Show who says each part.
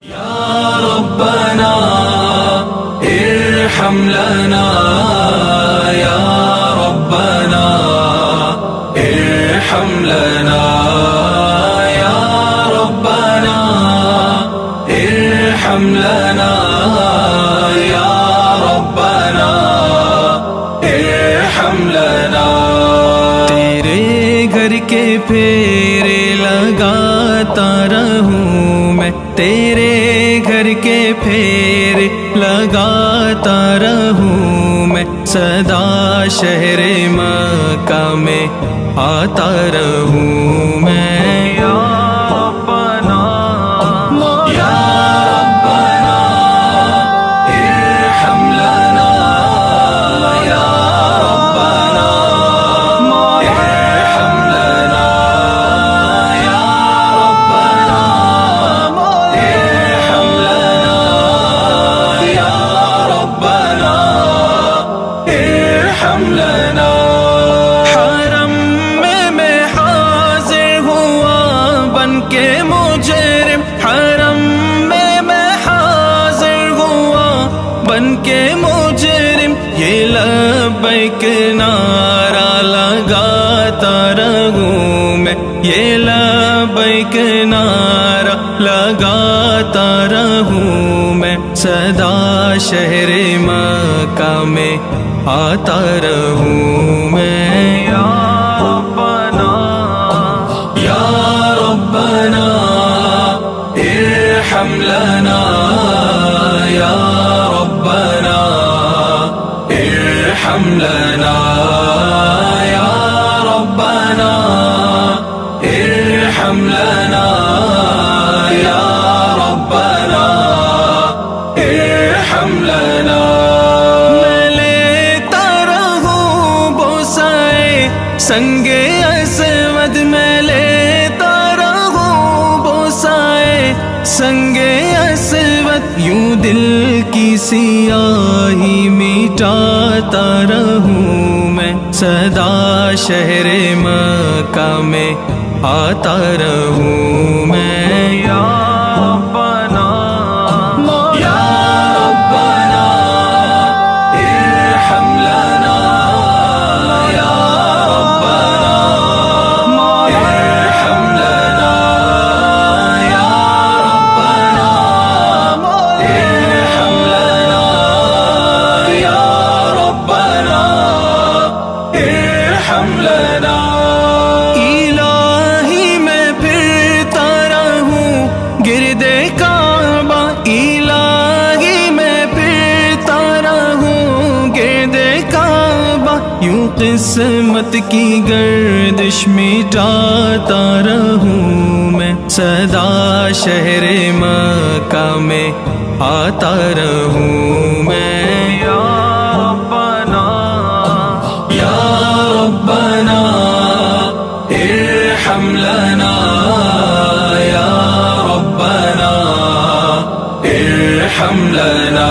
Speaker 1: يا ربنا ارحم لنا يا ربنا ارحم لنا يا ربنا ارحم لنا يا ربنا ارحم لنا تیرے گھر کے پھیرے لگاتا رہوں میں، تیرے گھر کے پھیرے لگاتا رہوں میں، صدا شہر مکہ میں آتا رہوں میں۔ یا ربنا یا ربنا ارحم لنا یا ربنا ارحم لنا یا ربنا ارحم لنا یا ربنا ارحم لنا۔ حرم میں حاضر ہوا بن کے مجرم، حرم میں حاضر ہوا بن کے مجرم، یہ لبیک نعرہ لگاتا رہوں میں، یہ لبیک نعرہ لگاتا رہوں میں، صدا شہر مکہ میں آتا رہوں میں۔ یا ربنا یا ربنا ارحم لنا یا ربنا ارحم لنا یا ربنا ارحم لنا یا ربنا ارحم لنا۔ میں لیتا رہوں بوسائے سنگ اسود، میں لیتا رہوں بوسائے سنگ اسود، یوں دل کی سیاہی مٹاتا رہوں میں، صدا شہر مکہ میں آتا رہوں میں۔ یا ربنا یا ربنا ارحم لنا یا ربنا ارحم لنا یا ربنا ارحم لنا یا ربنا ارحم لنا۔ الہی میں پھرتا رہوں گرد کعبہ، الہی میں پھرتا رہوں گرد کعبہ، یوں قسمت کی گردش مٹاتا رہوں میں، صدا شہر مکہ میں آتا رہوں میں۔ یا ربنا یا ربنا ارحم لنا یا ربنا ارحم لنا